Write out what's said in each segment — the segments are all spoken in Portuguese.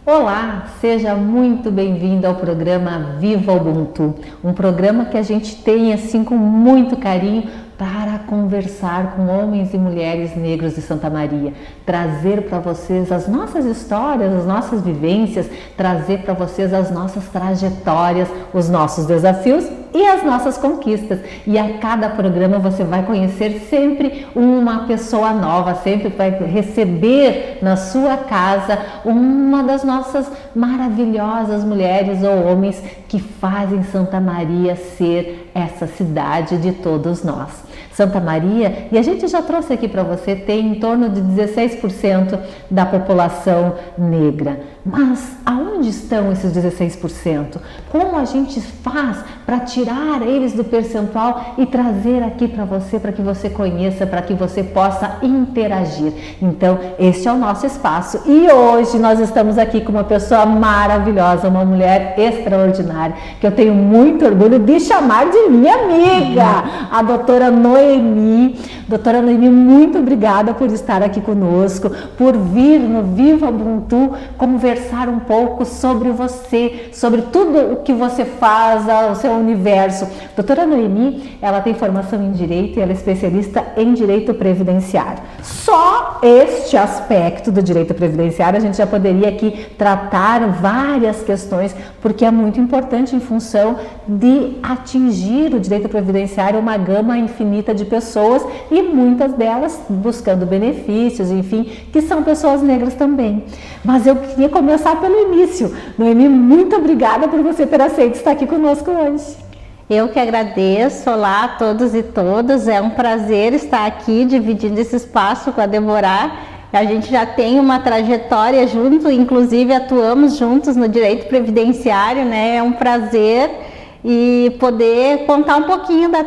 Olá, seja muito bem-vindo ao programa Viva Ubuntu, um programa que a gente tem assim com muito carinho para conversar com homens e mulheres negros de Santa Maria, trazer para vocês as nossas histórias, as nossas vivências, trazer para vocês as nossas trajetórias, os nossos desafios e as nossas conquistas. E a cada programa você vai conhecer sempre uma pessoa nova, sempre vai receber na sua casa uma das nossas maravilhosas mulheres ou homens que fazem Santa Maria ser essa cidade de todos nós. Santa Maria, e a gente já trouxe aqui para você, tem em torno de 16% da população negra. Mas aonde estão esses 16%? Como a gente faz para tirar eles do percentual e trazer aqui para que você conheça, para que você possa interagir? Então, este é o nosso espaço e hoje nós estamos aqui com uma pessoa maravilhosa, uma mulher extraordinária, que eu tenho muito orgulho de chamar de minha amiga, a doutora Noemi. Doutora Noemi, muito obrigada por estar aqui conosco, por vir no Viva Ubuntu conversar um pouco sobre você, sobre tudo o que você faz, o seu universo. Doutora Noemi, ela tem formação em Direito e ela é especialista em Direito Previdenciário. Só este aspecto do Direito Previdenciário a gente já poderia aqui tratar várias questões, porque é muito importante em função de atingir o Direito Previdenciário uma gama infinita de pessoas e muitas delas buscando benefícios, enfim, que são pessoas negras também. Mas eu queria começar pelo início. Noemi, muito obrigada por você ter aceito estar aqui conosco hoje. Eu que agradeço. Olá a todos e todas, é um prazer estar aqui dividindo esse espaço com a Deborah. A gente já tem uma trajetória junto, inclusive atuamos juntos no direito previdenciário, né? É um prazer e poder contar um pouquinho da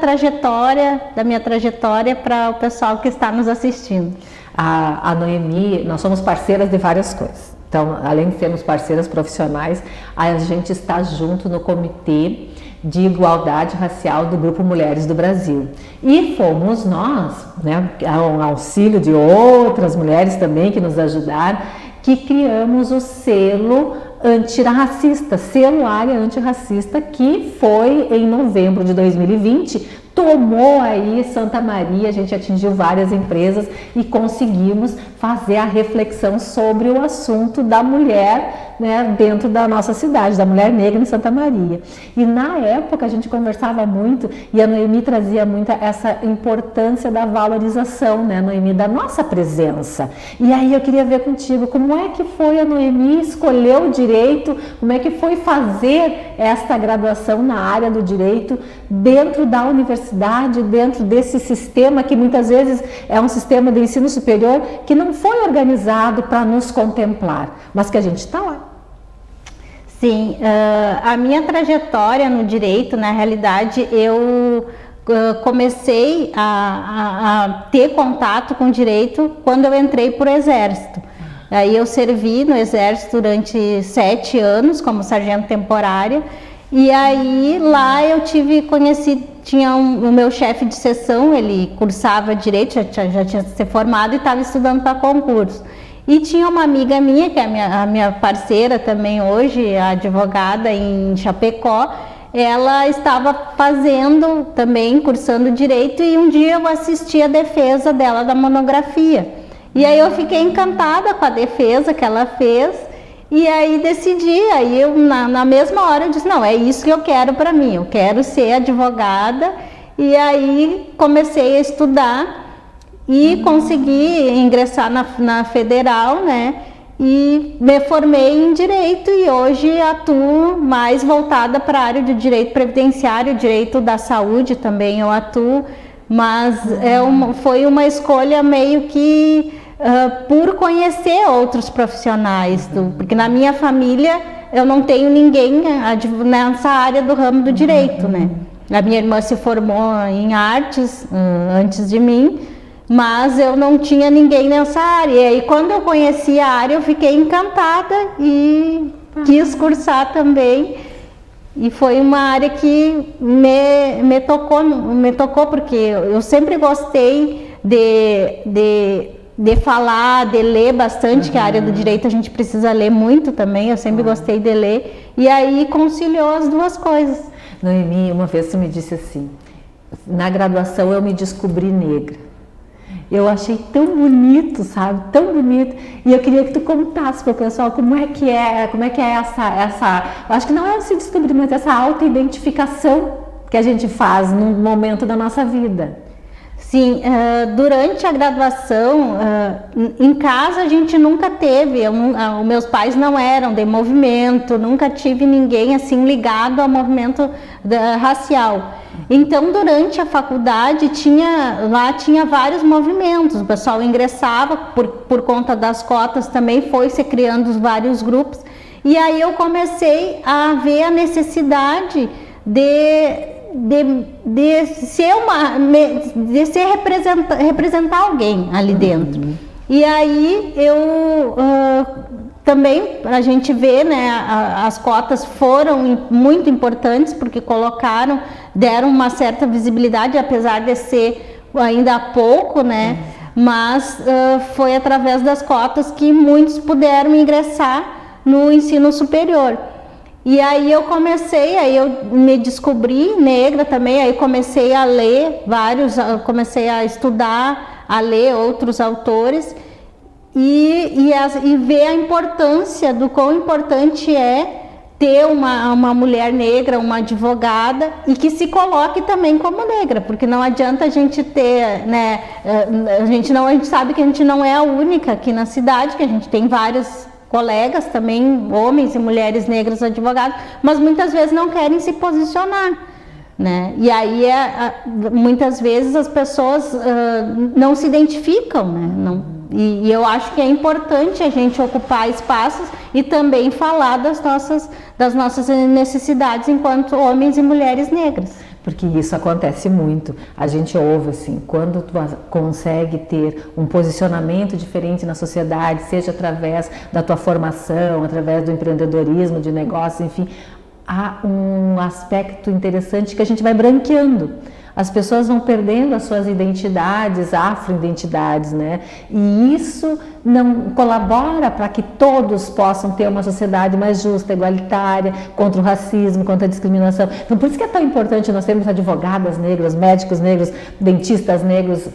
minha trajetória para o pessoal que está nos assistindo. A Noemi, nós somos parceiras de várias coisas. Então, além de sermos parceiras profissionais, a gente está junto no Comitê de Igualdade Racial do Grupo Mulheres do Brasil. E fomos nós, né, ao auxílio de outras mulheres também que nos ajudaram, que criamos o selo antirracista, selo área antirracista, que foi em novembro de 2020, tomou aí Santa Maria, a gente atingiu várias empresas e conseguimos fazer a reflexão sobre o assunto da mulher, né, dentro da nossa cidade, da mulher negra em Santa Maria. E na época a gente conversava muito e a Noemi trazia muito essa importância da valorização, né, Noemi, da nossa presença. E aí eu queria ver contigo, como é que foi a Noemi escolher o direito, como é que foi fazer esta graduação na área do direito dentro da universidade, dentro desse sistema que muitas vezes é um sistema de ensino superior que não foi organizado para nos contemplar, mas que a gente está lá. Sim, a minha trajetória no direito, na realidade, eu comecei a ter contato com o direito quando eu entrei para o Exército. Aí eu servi no Exército durante 7 anos como sargento temporária. E aí lá eu tinha o meu chefe de seção, ele cursava direito, já tinha se formado e estava estudando para concurso. E tinha uma amiga minha, que é a minha parceira também hoje, a advogada em Chapecó, ela estava fazendo também, cursando direito, e um dia eu assisti a defesa dela da monografia. E aí eu fiquei encantada com a defesa que ela fez. E aí decidi, aí eu na mesma hora eu disse, não, é isso que eu quero para mim, eu quero ser advogada. E aí comecei a estudar e consegui ingressar na federal, né? E me formei em direito e hoje atuo mais voltada para a área de direito previdenciário, direito da saúde também eu atuo, mas foi uma escolha meio que por conhecer outros profissionais, porque na minha família eu não tenho ninguém nessa área do ramo do direito, né? A minha irmã se formou em artes antes de mim, mas eu não tinha ninguém nessa área. E aí quando eu conheci a área eu fiquei encantada e quis cursar também. E foi uma área que me tocou porque eu sempre gostei de de falar, de ler bastante, que a área do direito a gente precisa ler muito também, eu sempre gostei de ler, e aí conciliou as duas coisas. Noemi, uma vez tu me disse assim, na graduação eu me descobri negra. Eu achei tão bonito, sabe? Tão bonito. E eu queria que tu contasse para o pessoal como é que é essa... Eu acho que não é se descobrir, mas essa auto-identificação que a gente faz num momento da nossa vida. Sim, durante a graduação, em casa a gente nunca teve, os meus pais não eram de movimento, nunca tive ninguém assim ligado ao movimento racial. Então, durante a faculdade, lá tinha vários movimentos, o pessoal ingressava, por conta das cotas também foi se criando vários grupos, e aí eu comecei a ver a necessidade de representar alguém ali dentro. E aí eu também, a gente vê, né, as cotas foram muito importantes porque deram uma certa visibilidade, apesar de ser ainda pouco, né, mas foi através das cotas que muitos puderam ingressar no ensino superior. E aí eu me descobri negra também, aí comecei a ler comecei a estudar, a ler outros autores e ver a importância do quão importante é ter uma mulher negra, uma advogada, e que se coloque também como negra, porque não adianta a gente ter, né, a gente sabe que a gente não é a única aqui na cidade, que a gente tem vários colegas também, homens e mulheres negras advogados, mas muitas vezes não querem se posicionar, né? E aí muitas vezes as pessoas não se identificam, né? E eu acho que é importante a gente ocupar espaços e também falar das nossas necessidades enquanto homens e mulheres negras. Porque isso acontece muito. A gente ouve assim, quando tu consegue ter um posicionamento diferente na sociedade, seja através da tua formação, através do empreendedorismo, de negócios, enfim, há um aspecto interessante que a gente vai branqueando. As pessoas vão perdendo as suas identidades, afro-identidades, né? E isso não colabora para que todos possam ter uma sociedade mais justa, igualitária, contra o racismo, contra a discriminação. Então, por isso que é tão importante nós termos advogadas negras, médicos negros, dentistas negros,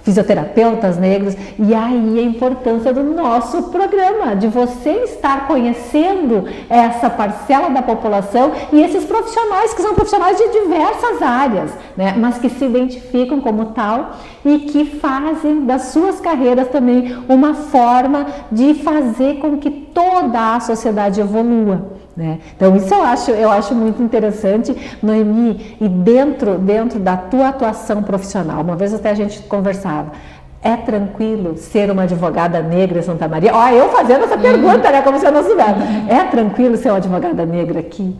fisioterapeutas negros. E aí a importância do nosso programa, de você estar conhecendo essa parcela da população e esses profissionais, que são profissionais de diversas áreas, né, mas que se identificam como tal e que fazem das suas carreiras também uma forma de fazer com que toda a sociedade evolua, né? Então isso eu acho muito interessante, Noemi, e dentro da tua atuação profissional, uma vez até a gente conversava, é tranquilo ser uma advogada negra em Santa Maria? Ó, eu fazendo essa pergunta, né, como se eu não soubesse. É tranquilo ser uma advogada negra aqui?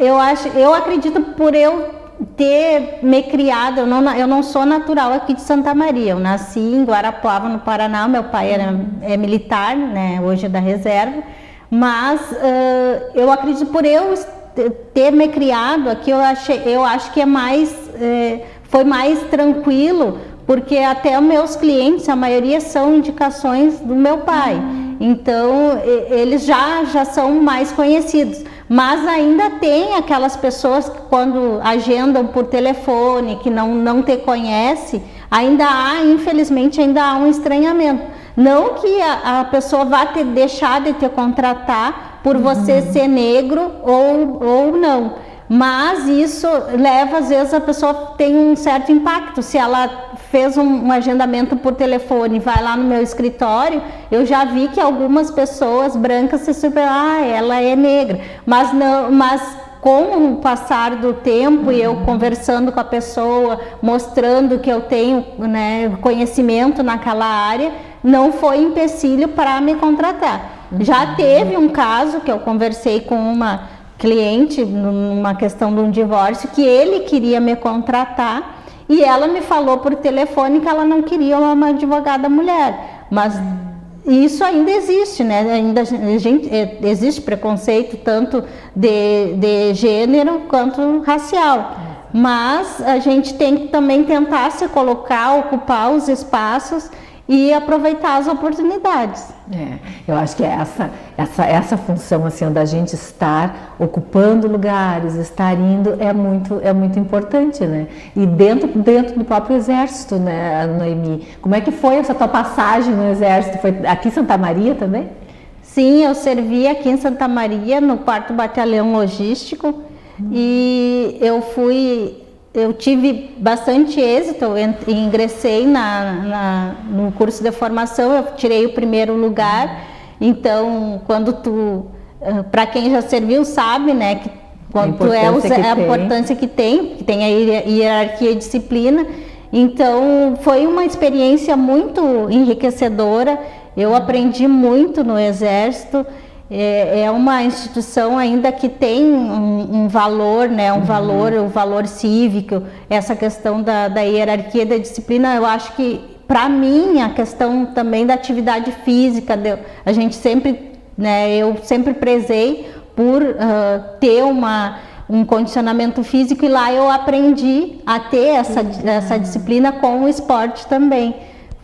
Eu acredito, por eu ter me criado, eu não sou natural aqui de Santa Maria, eu nasci em Guarapuava, no Paraná, meu pai é militar, né, hoje é da reserva, mas eu acredito, por eu ter me criado aqui, eu acho que foi mais tranquilo, porque até os meus clientes, a maioria são indicações do meu pai, então eles já são mais conhecidos. Mas ainda tem aquelas pessoas que quando agendam por telefone, que não te conhece, infelizmente ainda há um estranhamento. Não que a pessoa vá deixar de te contratar por você ser negro ou não. Mas isso leva, às vezes, a pessoa tem um certo impacto. Se ela fez um agendamento por telefone, vai lá no meu escritório, eu já vi que algumas pessoas brancas se superam, ela é negra. Mas com o passar do tempo e eu conversando com a pessoa, mostrando que eu tenho, né, conhecimento naquela área, não foi empecilho para me contratar. Já teve um caso que eu conversei com uma cliente numa questão de um divórcio, que ele queria me contratar e ela me falou por telefone que ela não queria uma advogada mulher, mas isso ainda existe, né? Existe preconceito tanto de gênero quanto racial. mas a gente tem que também tentar se colocar, ocupar os espaços e aproveitar as oportunidades. Eu acho que essa função assim, da gente estar ocupando lugares, estar indo, é muito importante, né? E dentro do próprio Exército, né, Noemi? Como é que foi essa tua passagem no Exército? Foi aqui em Santa Maria também? Sim, eu servi aqui em Santa Maria, no 4º Batalhão Logístico, e eu tive bastante êxito, eu ingressei no curso de formação, eu tirei o primeiro lugar. Então, para quem já serviu sabe, né, que quanto a importância que tem a hierarquia e disciplina. Então, foi uma experiência muito enriquecedora, eu aprendi muito no Exército. É uma instituição ainda que tem um valor, né, um valor cívico, essa questão da hierarquia, da disciplina. Eu acho que, para mim, a questão também da atividade física, a gente sempre, né, eu sempre prezei por ter um condicionamento físico, e lá eu aprendi a ter essa disciplina com o esporte também.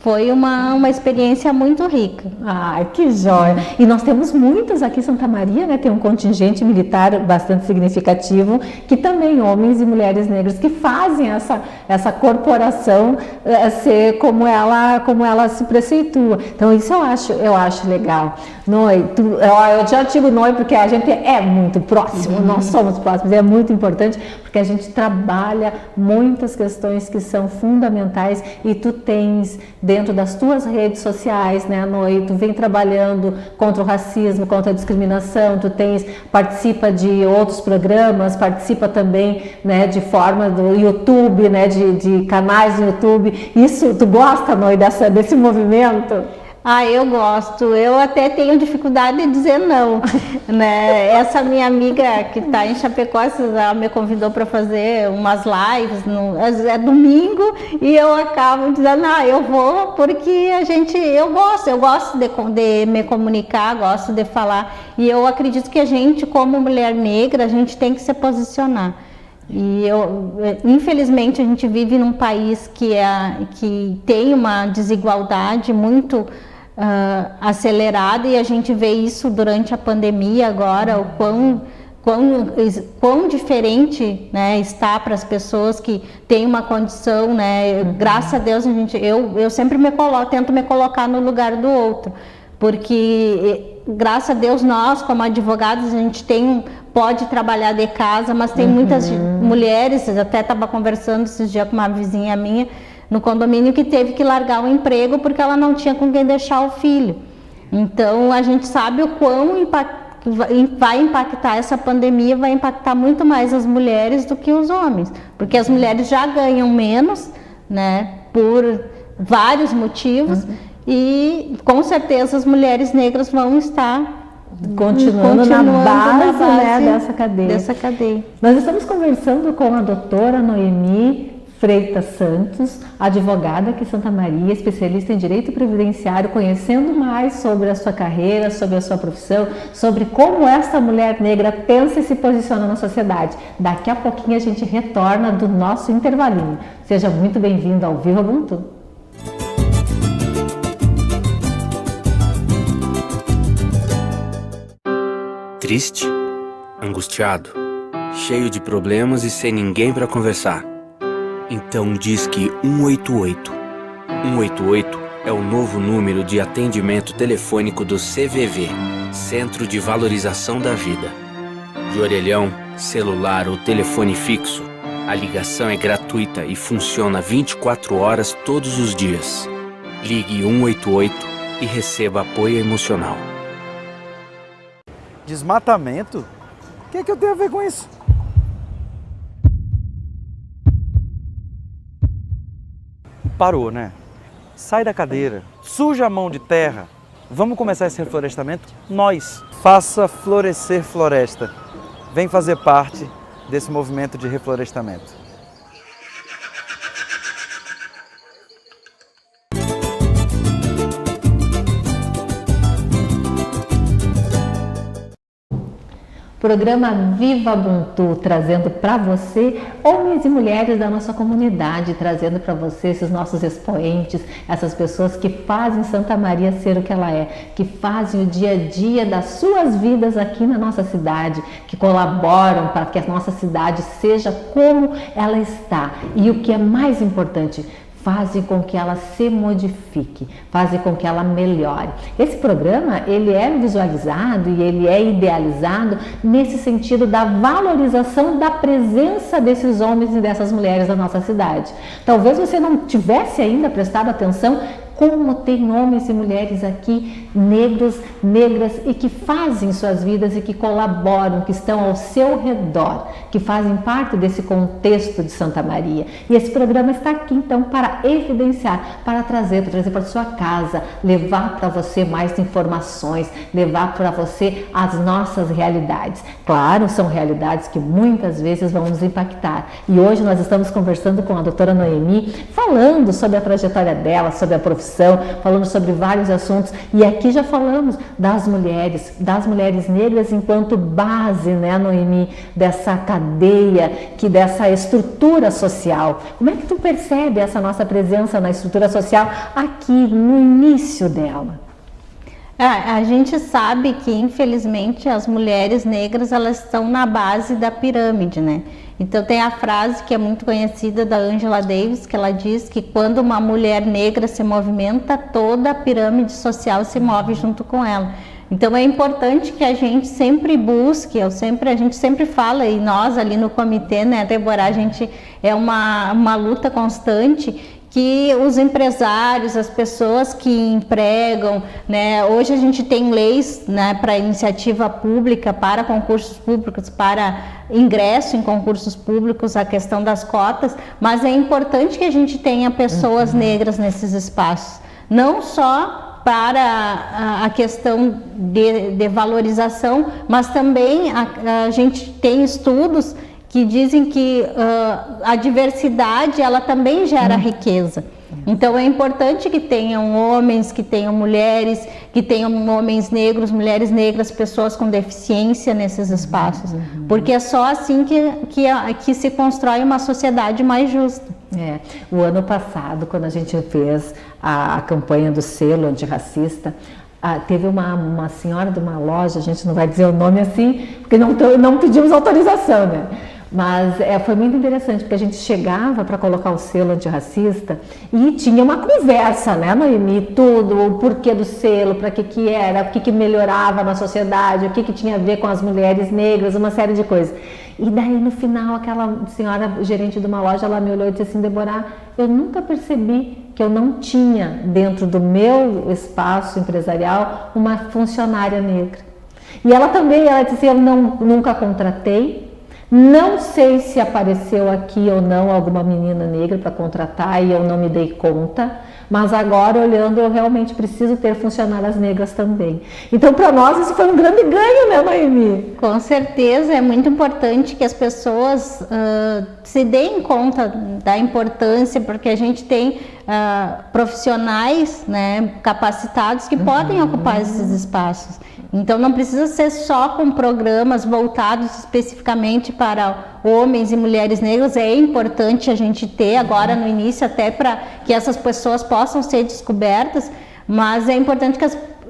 Foi uma experiência muito rica. Ai, que joia! E nós temos muitas aqui em Santa Maria, né? Tem um contingente militar bastante significativo, que também homens e mulheres negras que fazem essa corporação ser como ela se preceitua. Então isso eu acho legal. Noi, eu já digo Noi porque a gente é muito próximo, nós somos próximos, é muito importante porque a gente trabalha muitas questões que são fundamentais, e tu tens dentro das tuas redes sociais, né, Noi, tu vem trabalhando contra o racismo, contra a discriminação, participa de outros programas, participa também, né, de forma do YouTube, né, de canais no YouTube. Isso, tu gosta, Noi, desse movimento? Eu gosto. Eu até tenho dificuldade de dizer não, né? Essa minha amiga que está em Chapecó, ela me convidou para fazer umas lives, é domingo, e eu acabo dizendo, eu vou porque eu gosto de me comunicar, gosto de falar, e eu acredito que a gente, como mulher negra, a gente tem que se posicionar. E infelizmente a gente vive num país que tem uma desigualdade muito acelerada, e a gente vê isso durante a pandemia agora, o quão diferente, né, está para as pessoas que têm uma condição, né? Graças a Deus eu sempre tento me colocar no lugar do outro, porque graças a Deus nós, como advogados, a gente pode trabalhar de casa, mas tem muitas mulheres. Eu até estava conversando esses dias com uma vizinha minha no condomínio que teve que largar o emprego porque ela não tinha com quem deixar o filho. Então a gente sabe o quão vai impactar essa pandemia, vai impactar muito mais as mulheres do que os homens, porque as mulheres já ganham menos, né, por vários motivos, e com certeza as mulheres negras vão estar continuando na base, né, dessa cadeia. Nós estamos conversando com a doutora Noemi Freitas Santos, advogada aqui em Santa Maria, especialista em direito previdenciário, conhecendo mais sobre a sua carreira, sobre a sua profissão, sobre como essa mulher negra pensa e se posiciona na sociedade. Daqui a pouquinho a gente retorna do nosso intervalinho. Seja muito bem-vindo ao Viva Ubuntu. Triste, angustiado, cheio de problemas e sem ninguém para conversar. Então disque 188. 188 é o novo número de atendimento telefônico do CVV, Centro de Valorização da Vida. De orelhão, celular ou telefone fixo, a ligação é gratuita e funciona 24 horas todos os dias. Ligue 188 e receba apoio emocional. Desmatamento? O que eu tenho a ver com isso? Parou, né? Sai da cadeira, suja a mão de terra. Vamos começar esse reflorestamento? Nós. Faça florescer floresta. Vem fazer parte desse movimento de reflorestamento. O Programa Viva Ubuntu, trazendo para você homens e mulheres da nossa comunidade, trazendo para você esses nossos expoentes, essas pessoas que fazem Santa Maria ser o que ela é, que fazem o dia a dia das suas vidas aqui na nossa cidade, que colaboram para que a nossa cidade seja como ela está. E o que é mais importante, fazem com que ela se modifique, fazem com que ela melhore. Esse programa, ele é visualizado e ele é idealizado nesse sentido da valorização da presença desses homens e dessas mulheres da nossa cidade. Talvez você não tivesse ainda prestado atenção como tem homens e mulheres aqui, negros, negras, e que fazem suas vidas e que colaboram, que estão ao seu redor, que fazem parte desse contexto de Santa Maria. E esse programa está aqui, então, para evidenciar, para trazer para sua casa, levar para você mais informações, levar para você as nossas realidades. Claro, são realidades que muitas vezes vão nos impactar. E hoje nós estamos conversando com a doutora Noemi, falando sobre a trajetória dela, sobre a profissão, falando sobre vários assuntos, e aqui já falamos das mulheres negras enquanto base, né, Noemi, dessa cadeia, dessa estrutura social. Como é que tu percebe essa nossa presença na estrutura social aqui no início dela? A gente sabe que, infelizmente, as mulheres negras, elas estão na base da pirâmide, né? Então tem a frase que é muito conhecida da Angela Davis, que ela diz que quando uma mulher negra se movimenta, toda a pirâmide social se move junto com ela. Então é importante que a gente sempre busque, a gente sempre fala, e nós ali no comitê, né, Débora, a gente é uma luta constante, que os empresários, as pessoas que empregam, né, hoje a gente tem leis, né, para iniciativa pública, para concursos públicos, para ingresso em concursos públicos, a questão das cotas, mas é importante que a gente tenha pessoas negras nesses espaços, não só para a questão de valorização, mas também a gente tem estudos que dizem que a diversidade, ela também gera riqueza. Então é importante que tenham homens, que tenham mulheres, que tenham homens negros, mulheres negras, pessoas com deficiência nesses espaços, porque é só assim que se constrói uma sociedade mais justa. O ano passado, quando a gente fez a campanha do selo antirracista, teve uma senhora de uma loja, a gente não vai dizer o nome assim, porque não pedimos autorização, né? Mas foi muito interessante, porque a gente chegava para colocar o selo antirracista e tinha uma conversa, né, Noemi? Tudo, o porquê do selo, para que era, o que melhorava na sociedade, o que tinha a ver com as mulheres negras, uma série de coisas. E daí, no final, aquela senhora gerente de uma loja, ela me olhou e disse assim: Débora, eu nunca percebi que eu não tinha dentro do meu espaço empresarial uma funcionária negra. E ela disse: eu nunca contratei. Não sei se apareceu aqui ou não alguma menina negra para contratar e eu não me dei conta, mas agora olhando eu realmente preciso ter funcionárias negras também. Então para nós isso foi um grande ganho, né, Noemi? Com certeza, é muito importante que as pessoas se deem conta da importância, porque a gente tem profissionais, né, capacitados que podem ocupar esses espaços. Então não precisa ser só com programas voltados especificamente para homens e mulheres negras. É importante a gente ter agora no início até para que essas pessoas possam ser descobertas, mas é importante que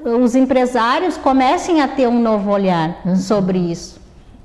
os empresários comecem a ter um novo olhar sobre isso.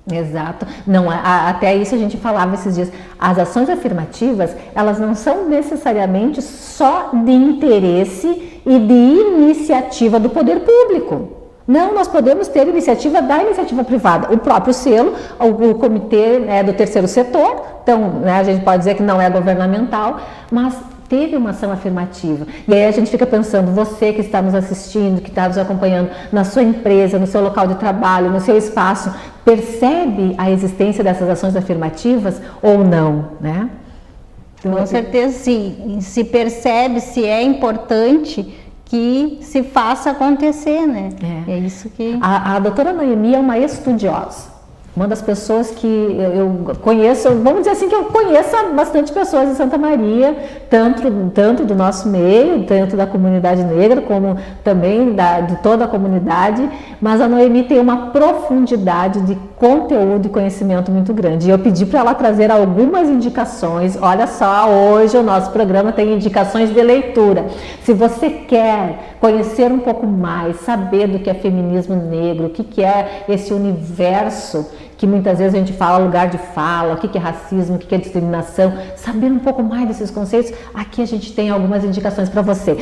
Exato. Não, até isso a gente falava esses dias. As ações afirmativas, elas não são necessariamente só de interesse e de iniciativa do poder público. Não, nós podemos ter iniciativa da iniciativa privada, o próprio selo, o comitê, né, do terceiro setor, então, né, a gente pode dizer que não é governamental, mas teve uma ação afirmativa. E aí a gente fica pensando, você que está nos assistindo, que está nos acompanhando na sua empresa, no seu local de trabalho, no seu espaço, percebe a existência dessas ações afirmativas ou não, né? Então, com certeza, sim. Se percebe, se é importante que se faça acontecer, né? É isso que... A doutora Noemi é uma estudiosa. Uma das pessoas que eu conheço, vamos dizer assim, que eu conheço bastante pessoas em Santa Maria, tanto do nosso meio, tanto da comunidade negra, como também de toda a comunidade, mas a Noemi tem uma profundidade de conteúdo e conhecimento muito grande. E eu pedi para ela trazer algumas indicações. Olha só, hoje o nosso programa tem indicações de leitura. Se você quer conhecer um pouco mais, saber do que é feminismo negro, o que é esse universo que muitas vezes a gente fala lugar de fala, o que é racismo, o que é discriminação, saber um pouco mais desses conceitos, aqui a gente tem algumas indicações para você.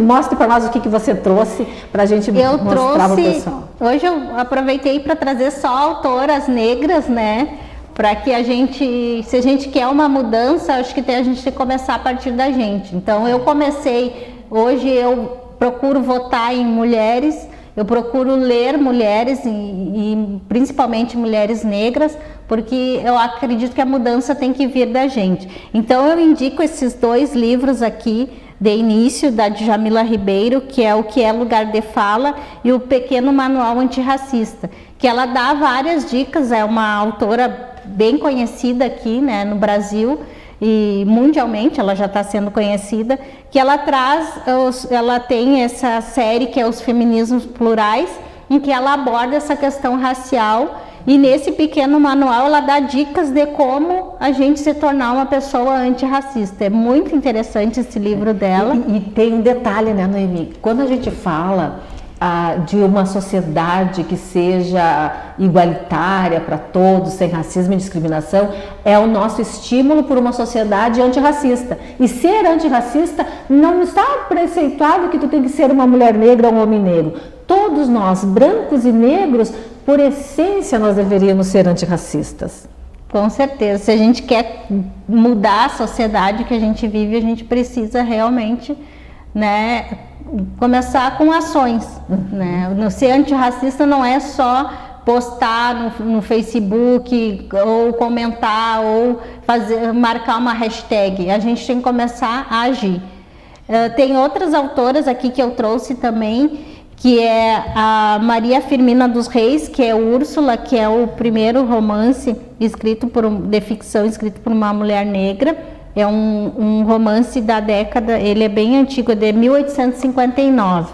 Mostre para nós o que você trouxe para a gente mostrar para o pessoal. Hoje eu aproveitei para trazer só autoras negras, né? Para que se a gente quer uma mudança, acho que a gente tem que começar a partir da gente. Então hoje eu procuro votar em mulheres, eu procuro ler mulheres e principalmente mulheres negras, porque eu acredito que a mudança tem que vir da gente. Então eu indico esses 2 livros aqui de início, da Djamila Ribeiro, que é O que é Lugar de Fala, e o Pequeno Manual Antirracista, que ela dá várias dicas, é uma autora bem conhecida aqui, né, no Brasil, e mundialmente ela já está sendo conhecida, que ela tem essa série que é Os Feminismos Plurais, em que ela aborda essa questão racial, e nesse pequeno manual ela dá dicas de como a gente se tornar uma pessoa antirracista. É muito interessante esse livro dela. E tem um detalhe, né, Noemi? Quando a gente fala de uma sociedade que seja igualitária para todos, sem racismo e discriminação, é o nosso estímulo por uma sociedade antirracista. E ser antirracista não está preceituado que tu tem que ser uma mulher negra ou um homem negro. Todos nós, brancos e negros, por essência, nós deveríamos ser antirracistas. Com certeza. Se a gente quer mudar a sociedade que a gente vive, a gente precisa realmente, né, começar com ações, né? Ser antirracista não é só postar no Facebook ou comentar ou marcar uma hashtag. A gente tem que começar a agir. Tem outras autoras aqui que eu trouxe também, que é a Maria Firmina dos Reis, que é Úrsula, que é o primeiro romance de ficção escrito por uma mulher negra. É um romance da década, ele é bem antigo, é de 1859.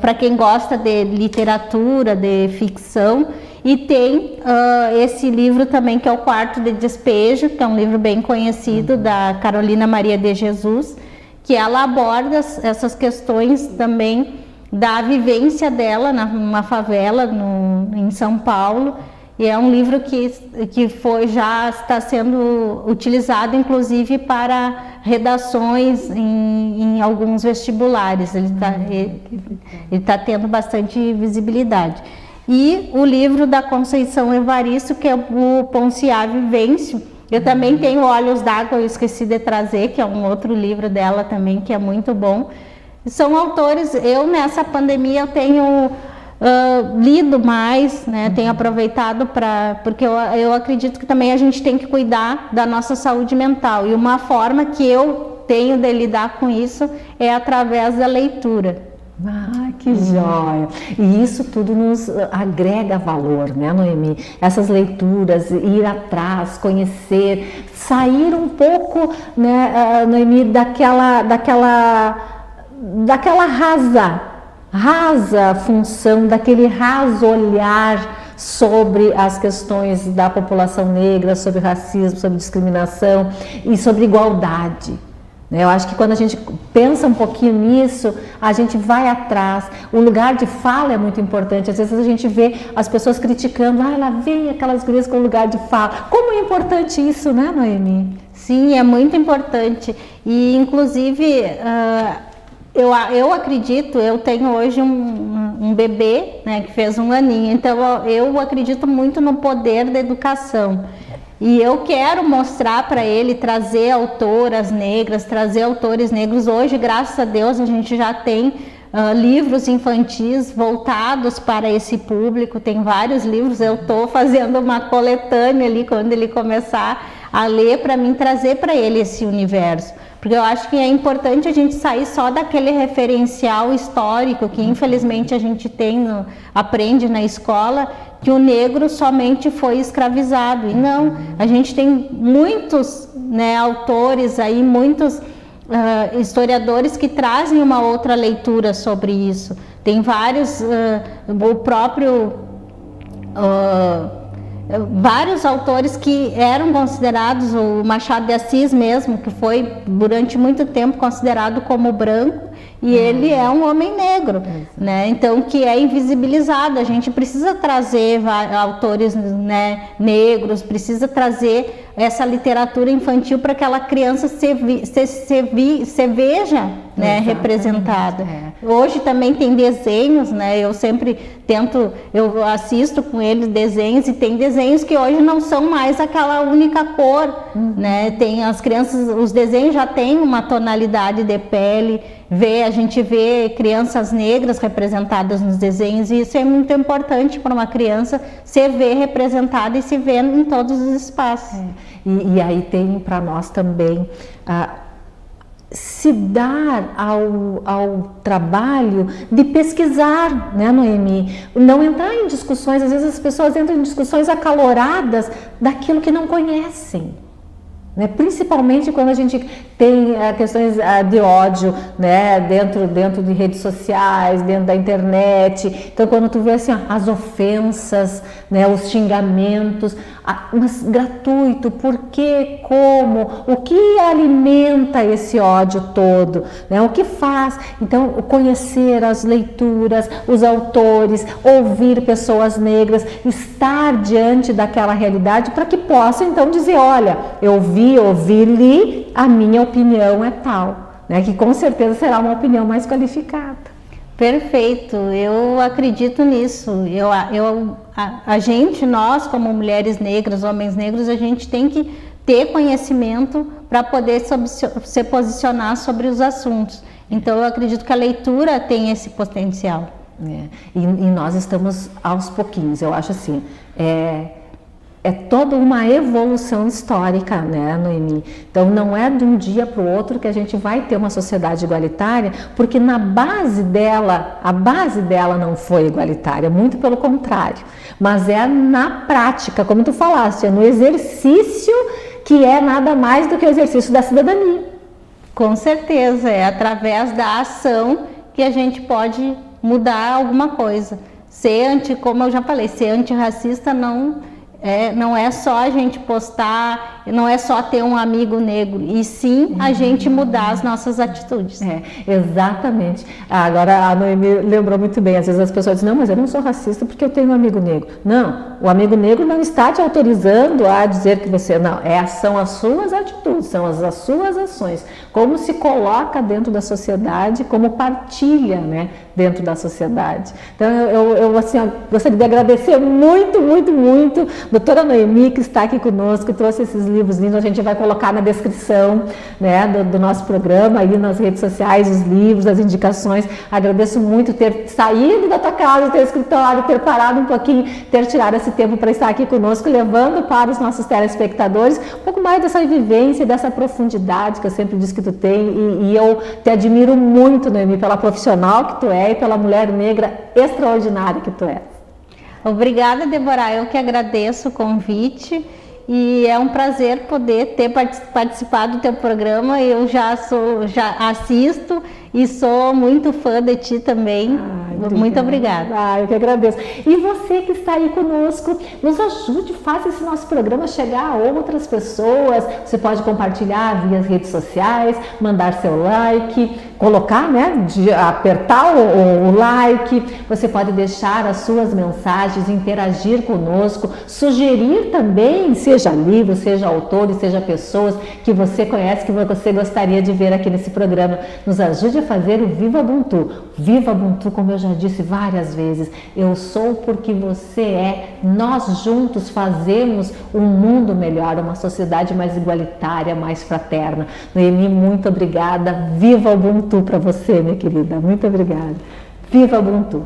Para quem gosta de literatura, de ficção. E tem esse livro também, que é o Quarto de Despejo, que é um livro bem conhecido, da Carolina Maria de Jesus, que ela aborda essas questões também da vivência dela numa favela em São Paulo. E é um livro que já está sendo utilizado, inclusive, para redações em alguns vestibulares. Ele está tendo bastante visibilidade. E o livro da Conceição Evaristo, que é o Ponciá Vivêncio. Eu também tenho Olhos d'Água, eu esqueci de trazer, que é um outro livro dela também, que é muito bom. São autores, nessa pandemia eu tenho lido mais, né? Tenho aproveitado porque eu acredito que também a gente tem que cuidar da nossa saúde mental, e uma forma que eu tenho de lidar com isso é através da leitura. Ah, que joia! E isso tudo nos agrega valor, né, Noemi? Essas leituras, ir atrás, conhecer, sair um pouco, né, Noemi, daquela rasa função, daquele raso olhar sobre as questões da população negra, sobre racismo, sobre discriminação e sobre igualdade. Eu acho que quando a gente pensa um pouquinho nisso, a gente vai atrás. O lugar de fala é muito importante. Às vezes a gente vê as pessoas criticando, lá vem aquelas gurias com lugar de fala. Como é importante isso, né, Noemi? Sim, é muito importante. E, inclusive, eu acredito, eu tenho hoje um bebê, né, que fez 1 aninho, então eu acredito muito no poder da educação. E eu quero mostrar para ele, trazer autoras negras, trazer autores negros. Hoje, graças a Deus, a gente já tem livros infantis voltados para esse público. Tem vários livros, eu estou fazendo uma coletânea ali, quando ele começar a ler, para mim trazer para ele esse universo. porque eu acho que é importante a gente sair só daquele referencial histórico que infelizmente a gente aprende na escola, que o negro somente foi escravizado. E não, a gente tem muitos, né, autores aí, muitos historiadores que trazem uma outra leitura sobre isso. Tem vários, o próprio vários autores que eram considerados, o Machado de Assis mesmo, que foi durante muito tempo considerado como branco, e ele é um homem negro, né? Então, que é invisibilizado. A gente precisa trazer autores, né, negros, precisa trazer essa literatura infantil para que aquela criança se veja, né, representada. Hoje também tem desenhos, né? Eu sempre eu assisto com eles desenhos, e tem desenhos que hoje não são mais aquela única cor, né? Tem as crianças, os desenhos já têm uma tonalidade de pele. A gente vê crianças negras representadas nos desenhos, e isso é muito importante para uma criança se ver representada e se ver em todos os espaços. E aí tem para nós também se dar ao trabalho de pesquisar, né, Noemi? Não entrar em discussões, às vezes as pessoas entram em discussões acaloradas daquilo que não conhecem. Né? Principalmente quando a gente tem questões de ódio, né? dentro de redes sociais, dentro da internet. Então, quando tu vê assim, as ofensas, né? Os xingamentos, mas gratuito, por quê, como, o que alimenta esse ódio todo, né? O que faz? Então, conhecer as leituras, os autores, ouvir pessoas negras, estar diante daquela realidade para que possa então dizer, olha, eu ouvi, li, a minha opinião é tal, né? Que com certeza será uma opinião mais qualificada. Perfeito, eu acredito nisso. Nós como mulheres negras, homens negros, a gente tem que ter conhecimento para poder se posicionar sobre os assuntos. Então eu acredito que a leitura tem esse potencial. E nós estamos aos pouquinhos, eu acho assim, é toda uma evolução histórica, né, Noemi? Então não é de um dia para o outro que a gente vai ter uma sociedade igualitária, porque a base dela não foi igualitária, muito pelo contrário. Mas é na prática, como tu falaste, é no exercício, que é nada mais do que o exercício da cidadania. Com certeza, é através da ação que a gente pode mudar alguma coisa. Como eu já falei, ser antirracista não é só a gente postar, não é só ter um amigo negro, e sim a gente mudar as nossas atitudes. Exatamente. Agora a Noemi lembrou muito bem, às vezes as pessoas dizem, não, mas eu não sou racista porque eu tenho um amigo negro. Não, o amigo negro não está te autorizando a dizer que você não, são as suas atitudes, são as suas ações, como se coloca dentro da sociedade, como partilha, né, dentro da sociedade. Então eu assim, gostaria de agradecer muito, muito, muito doutora Noemi, que está aqui conosco, trouxe esses livros lindos. A gente vai colocar na descrição, né, do nosso programa, aí nas redes sociais, os livros, as indicações. Agradeço muito ter saído da tua casa, ter escritório, ter parado um pouquinho, ter tirado esse tempo para estar aqui conosco, levando para os nossos telespectadores um pouco mais dessa vivência, dessa profundidade que eu sempre disse que tu tem, e eu te admiro muito, Noemi, pela profissional que tu é e pela mulher negra extraordinária que tu é. Obrigada, Débora. Eu que agradeço o convite, e é um prazer poder ter participado do teu programa. Eu já assisto e sou muito fã de ti também. Muito obrigada. Eu que agradeço. E você que está aí conosco, nos ajude, faça esse nosso programa chegar a outras pessoas. Você pode compartilhar via as redes sociais, mandar seu like, colocar, né, apertar o like. Você pode deixar as suas mensagens, interagir conosco, sugerir também, seja livro, seja autores, seja pessoas que você conhece, que você gostaria de ver aqui nesse programa. Nos ajude a fazer o Viva Ubuntu. Viva Ubuntu, como eu já disse várias vezes, eu sou porque você é. Nós juntos fazemos um mundo melhor, uma sociedade mais igualitária, mais fraterna. Noemi, muito obrigada. Viva Ubuntu para você, minha querida. Muito obrigada. Viva Ubuntu.